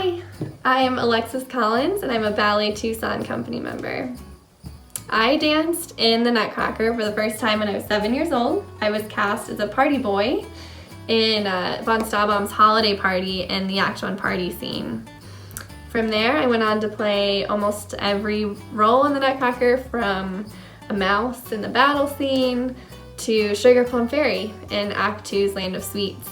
Hi, I'm Alexis Collins and I'm a Ballet Tucson company member. I danced in the Nutcracker for the first time when I was 7 years old. I was cast as a party boy in Von Staubbaum's holiday party and the Act One party scene. From there, I went on to play almost every role in the Nutcracker, from a mouse in the battle scene to Sugar Plum Fairy in Act Two's Land of Sweets.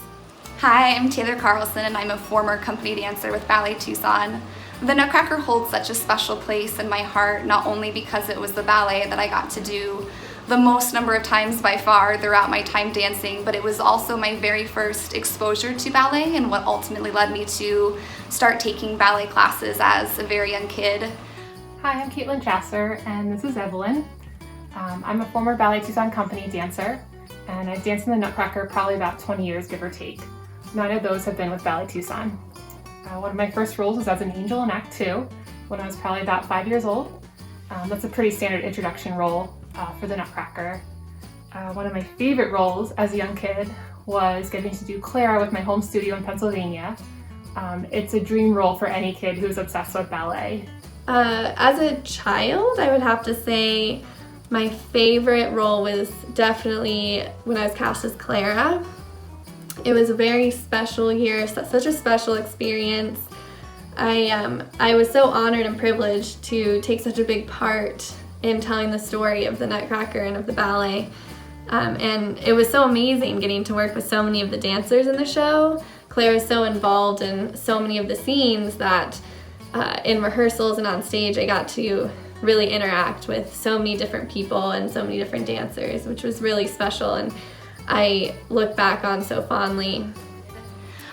Hi, I'm Taylor Carlson and I'm a former company dancer with Ballet Tucson. The Nutcracker holds such a special place in my heart, not only because it was the ballet that I got to do the most number of times by far throughout my time dancing, but it was also my very first exposure to ballet and what ultimately led me to start taking ballet classes as a very young kid. Hi, I'm Caitlin Chasser and this is Evelyn. I'm a former Ballet Tucson company dancer and I've danced in the Nutcracker probably about 20 years, give or take. 9 of those have been with Ballet Tucson. One of my first roles was as an angel in Act 2 when I was probably about 5 years old. That's a pretty standard introduction role for the Nutcracker. One of my favorite roles as a young kid was getting to do Clara with my home studio in Pennsylvania. It's a dream role for any kid who's obsessed with ballet. As a child, I would have to say my favorite role was definitely when I was cast as Clara. It was a very special year, such a special experience. I was so honored and privileged to take such a big part in telling the story of the Nutcracker and of the ballet. And it was so amazing getting to work with so many of the dancers in the show. Claire was so involved in so many of the scenes that in rehearsals and on stage I got to really interact with so many different people and so many different dancers, which was really special and I look back on so fondly.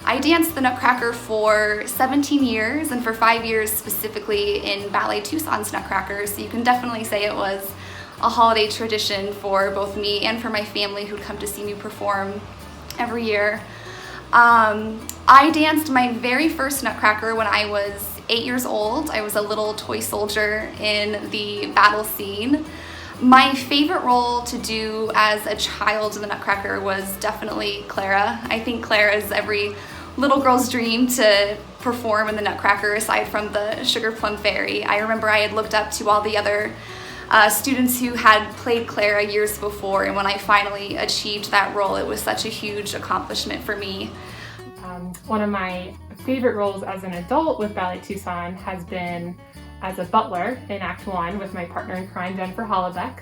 I danced the Nutcracker for 17 years and for 5 years specifically in Ballet Tucson's Nutcracker, so you can definitely say it was a holiday tradition for both me and for my family who'd come to see me perform every year. I danced my very first Nutcracker when I was 8 years old. I was a little toy soldier in the battle scene. My favorite role to do as a child in the Nutcracker was definitely Clara. I think Clara is every little girl's dream to perform in the Nutcracker aside from the Sugar Plum Fairy. I remember I had looked up to all the other students who had played Clara years before, and when I finally achieved that role, it was such a huge accomplishment for me. One of my favorite roles as an adult with Ballet Tucson has been as a butler in Act 1 with my partner in crime, Jennifer Hollebeck.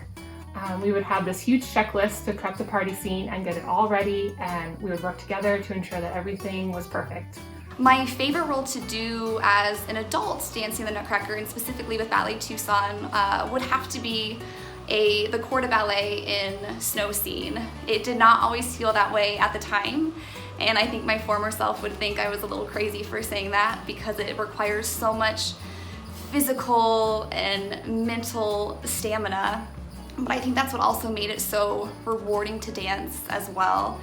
We would have this huge checklist to prep the party scene and get it all ready, and we would work together to ensure that everything was perfect. My favorite role to do as an adult dancing the Nutcracker, and specifically with Ballet Tucson, would have to be the corps de ballet in Snow Scene. It did not always feel that way at the time, and I think my former self would think I was a little crazy for saying that because it requires so much physical and mental stamina, but I think that's what also made it so rewarding to dance as well.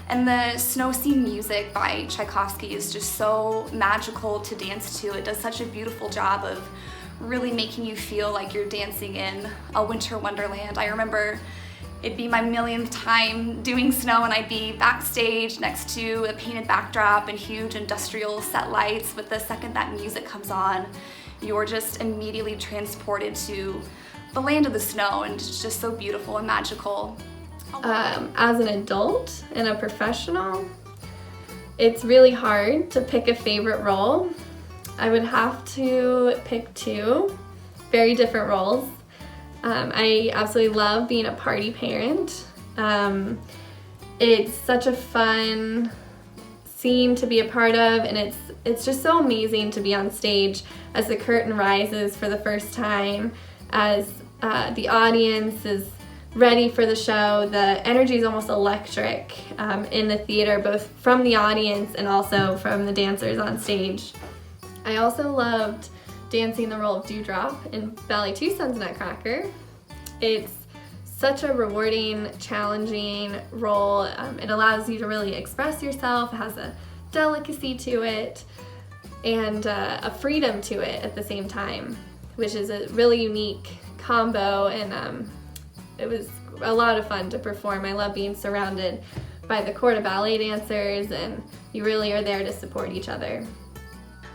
And the Snow Scene music by Tchaikovsky is just so magical to dance to. It does such a beautiful job of really making you feel like you're dancing in a winter wonderland. I remember it'd be my millionth time doing snow and I'd be backstage next to a painted backdrop and huge industrial set lights, but the second that music comes on, you're just immediately transported to the land of the snow, and it's just so beautiful and magical. As an adult and a professional, it's really hard to pick a favorite role. I would have to pick 2 very different roles. I absolutely love being a party parent. It's such a fun scene to be a part of, and it's just so amazing to be on stage as the curtain rises for the first time, as the audience is ready for the show. The energy is almost electric in the theater, both from the audience and also from the dancers on stage. I also loved dancing the role of Dewdrop in Ballet Tucson's Nutcracker. It's such a rewarding, challenging role. It allows you to really express yourself. It has a delicacy to it and a freedom to it at the same time, which is a really unique combo, and it was a lot of fun to perform. I love being surrounded by the corps de ballet dancers, and you really are there to support each other.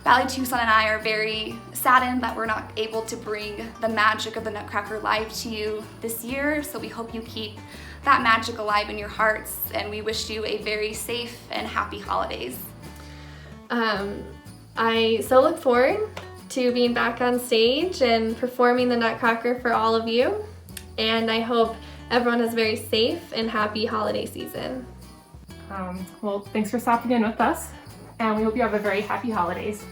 Ballet Tucson and I are very saddened that we're not able to bring the magic of the Nutcracker live to you this year, so we hope you keep that magic alive in your hearts, and we wish you a very safe and happy holidays. I so look forward to being back on stage and performing the Nutcracker for all of you, and I hope everyone has a very safe and happy holiday season. Well, thanks for stopping in with us, and we hope you have a very happy holidays.